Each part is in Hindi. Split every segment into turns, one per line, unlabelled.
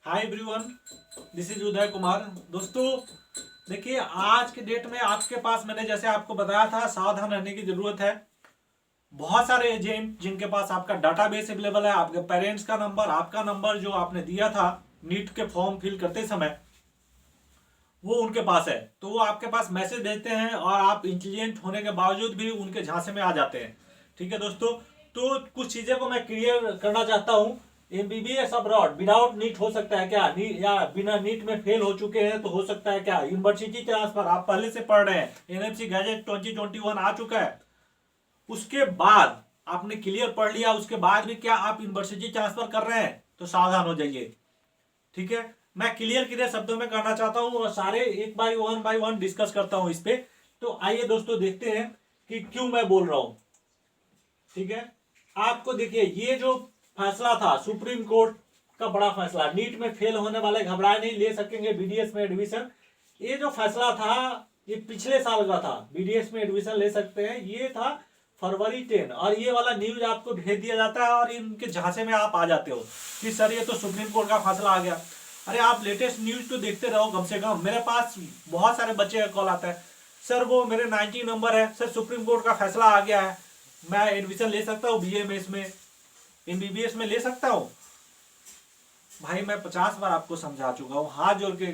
Hi everyone, this is Uday Kumar. दोस्तों देखिए, आज के डेट में आपके पास मैंने जैसे आपको बताया था सावधान रहने की जरूरत है। बहुत सारे एजेंट जिनके पास आपका डाटाबेस अवेलेबल है, आपके पेरेंट्स का नंबर, आपका नंबर जो आपने दिया था नीट के फॉर्म फिल करते समय, वो उनके पास है। तो वो आपके पास मैसेज भेजते हैं और आप इंटेलिजेंट होने के बावजूद भी उनके झांसे में आ जाते हैं। ठीक है दोस्तों, तो कुछ चीजें को मैं क्लियर करना चाहता हूँ। एमबीबीएस अब्रॉड विदाउट नीट हो सकता है क्या? या बिना नीट में फेल हो चुके हैं तो हो सकता है क्या? यूनिवर्सिटी ट्रांसफर आप पहले से पढ़ रहे हैं, एनएमसी गैजेट 2021 आ चुका है, उसके बाद आपने क्लियर पढ़ लिया, उसके बाद भी क्या आप यूनिवर्सिटी ट्रांसफर कर रहे हैं तो सावधान हो जाइए। ठीक है, मैं क्लियर शब्दों में करना चाहता हूं और सारे एक बाय वन डिस्कस करता हूं इस पे। तो आइए दोस्तों देखते हैं कि क्यों मैं बोल रहा हूं। ठीक है, आपको देखिए, ये जो फैसला था सुप्रीम कोर्ट का, बड़ा फैसला, नीट में फेल होने वाले घबराए नहीं, ले सकेंगे बीडीएस में एडमिशन। ये जो फैसला था ये पिछले साल का था, बीडीएस में एडमिशन ले सकते हैं, ये था फरवरी 10। और ये वाला न्यूज आपको भेज दिया जाता है और इनके झांसे में आप आ जाते हो कि सर ये तो सुप्रीम कोर्ट का फैसला आ गया। अरे आप लेटेस्ट न्यूज तो देखते रहो कम से कम। मेरे पास बहुत सारे बच्चे का कॉल आता है, सर वो मेरे 90 नंबर है, सर सुप्रीम कोर्ट का फैसला आ गया है, मैं एडमिशन ले सकता हूँ बीएमएस में, एमबीबीएस में ले सकता हूँ? भाई मैं 50 बार आपको समझा चुका हूँ, हाथ जोड़ के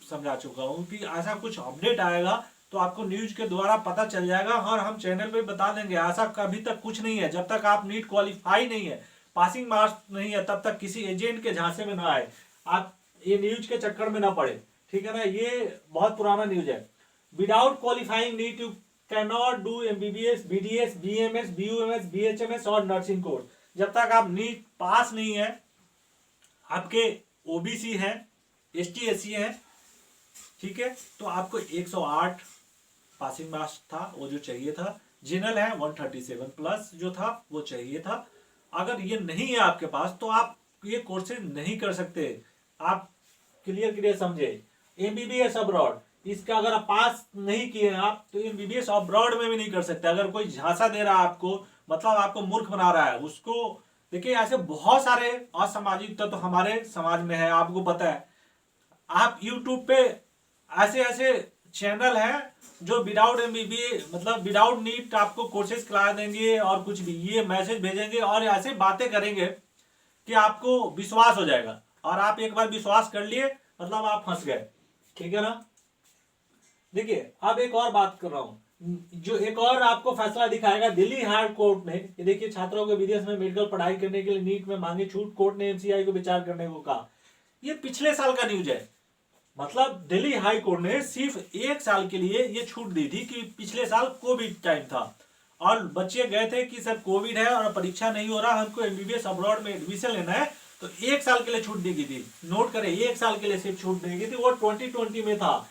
समझा चुका हूँ कि ऐसा कुछ अपडेट आएगा तो आपको न्यूज के द्वारा पता चल जाएगा और हम चैनल पे बता देंगे। ऐसा कभी तक कुछ नहीं है, जब तक आप नीट क्वालिफाई नहीं है, पासिंग मार्क्स नहीं है, तब तक किसी एजेंट के झांसे में ना आए, आप ये न्यूज के चक्कर में ना पड़े। ठीक है ना, ये बहुत पुराना न्यूज है। Without qualifying NEET you can not do MBBS, BDS, BMS, BUMS, BHMS और नर्सिंग कोर्स। जब तक आप नीट पास नहीं है, आपके ओबीसी हैं, एसटी एससी हैं, ठीक है, तो आपको 108 पासिंग मार्क्स था, वो जो चाहिए था। जनरल है 137 प्लस जो था वो चाहिए था। अगर ये नहीं है आपके पास तो आप ये कोर्सेज नहीं कर सकते। आप क्लियर समझे। एमबीबीएस अब्रॉड, इसका अगर आप पास नहीं किए हैं आप तो एमबीबीएस अब्रॉड में भी नहीं कर सकते। अगर कोई झांसा दे रहा है आपको, मतलब आपको मूर्ख बना रहा है, उसको देखिए। ऐसे बहुत सारे असामाजिक तत्व तो हमारे समाज में है, आपको पता है। आप यूट्यूब पे ऐसे ऐसे चैनल हैं जो विदाउट एमबीबी, मतलब विदाउट नीट आपको कोर्सेज करा देंगे और कुछ भी ये मैसेज भेजेंगे और ऐसे बातें करेंगे कि आपको विश्वास हो जाएगा। और आप एक बार विश्वास कर लिए मतलब आप फंस गए। ठीक है ना। देखिए अब एक और बात कर रहा हूं, जो एक और आपको फैसला दिखाएगा दिल्ली हाई कोर्ट ने। ये देखिए, छात्रों को विदेश में मेडिकल पढ़ाई करने के लिए नीट में मांगी छूट, कोर्ट ने एमसीआई को विचार करने को कहा। ये पिछले साल का न्यूज है। मतलब दिल्ली हाई कोर्ट ने सिर्फ 1 साल के लिए ये छूट दी थी कि पिछले साल कोविड टाइम था और बच्चे गए थे कि सर कोविड है और परीक्षा नहीं हो रहा, हमको एमबीबीएस अब्रॉड में एडमिशन लेना है, तो 1 साल के लिए छूट दी गई थी। नोट करें, 1 साल के लिए सिर्फ छूट दी गई थी, वो 2020 में था।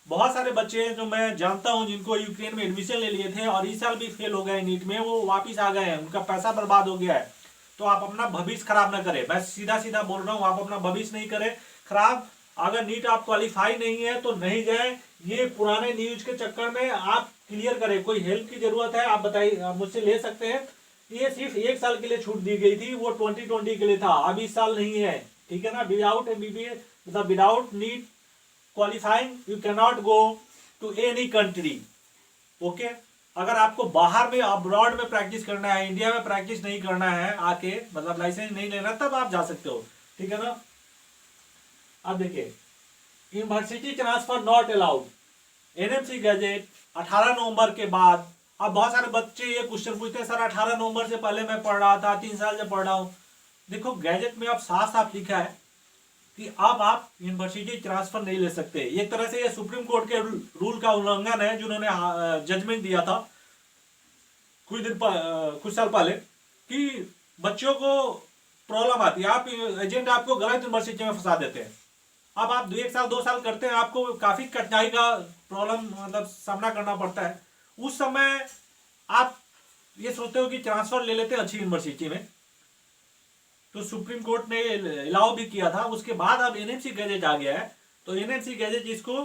बहुत सारे बच्चे हैं जो मैं जानता हूं जिनको यूक्रेन में एडमिशन ले लिए थे और इस साल भी फेल हो गए नीट में, वो वापिस आ गए हैं, उनका पैसा बर्बाद हो गया है। तो आप अपना भविष्य खराब ना करें, मैं सीधा सीधा बोल रहा हूं, आप अपना भविष्य नहीं करें खराब। अगर नीट आप क्वालिफाई नहीं है तो नहीं जाए। ये पुराने न्यूज के चक्कर में आप क्लियर करें। कोई हेल्प की जरूरत है आप बताइए, आप मुझसे ले सकते हैं। ये सिर्फ 1 साल के लिए छूट दी गई थी, वो 2020 के लिए था, अब इस साल नहीं है। ठीक है ना। विदाउट एमबीबीएस, मतलब without NEET qualifying you can not go to any country. Okay, अगर आपको बाहर में अब्रॉड में प्रैक्टिस करना है, इंडिया में प्रैक्टिस नहीं करना है आके, मतलब लाइसेंस नहीं लेना, तब आप जा सकते हो। ठीक है ना। अब देखिए, university transfer not allowed, NMC gadget 18 नवंबर के बाद। अब बहुत सारे बच्चे ये क्वेश्चन पूछते हैं, सर 18 नवंबर से पहले मैं पढ़ रहा था, 3 साल से पढ़ रहा हूं। देखो गैजेट में अब साफ साफ लिखा है कि अब आप यूनिवर्सिटी ट्रांसफर नहीं ले सकते। एक तरह से ये सुप्रीम कोर्ट के रूल का उल्लंघन है, जिन्होंने जजमेंट दिया था कुछ साल पहले कि बच्चों को प्रॉब्लम आती है, आप एजेंट आपको गलत यूनिवर्सिटी में फंसा देते हैं। अब आप 1 साल 2 साल करते हैं, आपको काफी कठिनाई का प्रॉब्लम मतलब सामना करना पड़ता है। उस समय आप ये सोचते हो कि ट्रांसफर ले लेते हैं अच्छी यूनिवर्सिटी में, तो सुप्रीम कोर्ट ने अलाउ भी किया था। उसके बाद अब एनएमसी गैजेट आ गया है, तो एनएमसी गैजेट इसको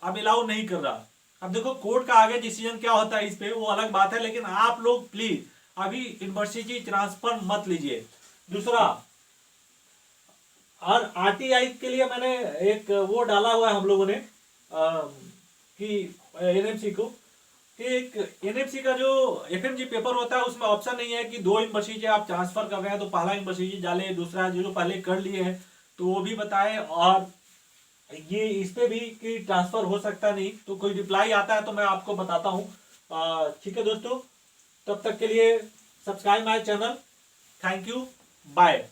अब अलाउ नहीं कर रहा। अब देखो कोर्ट का आगे डिसीजन क्या होता है इस पे, वो अलग बात है, लेकिन आप लोग प्लीज अभी यूनिवर्सिटी ट्रांसफर मत लीजिए। दूसरा, और आरटीआई के लिए मैंने एक वो डाला हुआ है हम लोगों ने कि एनएमसी को, कि एक एनएमसी का जो एफएमजी पेपर होता है उसमें ऑप्शन नहीं है कि 2 यूनिवर्सिटी आप ट्रांसफर कर रहे हैं तो पहला यूनिवर्सिटी डाले, दूसरा जो पहले कर लिए हैं तो वो भी बताएं, और ये इस पे भी कि ट्रांसफर हो सकता नहीं, तो कोई रिप्लाई आता है तो मैं आपको बताता हूँ। ठीक है दोस्तों, तब तक के लिए subscribe my channel. Thank you, bye.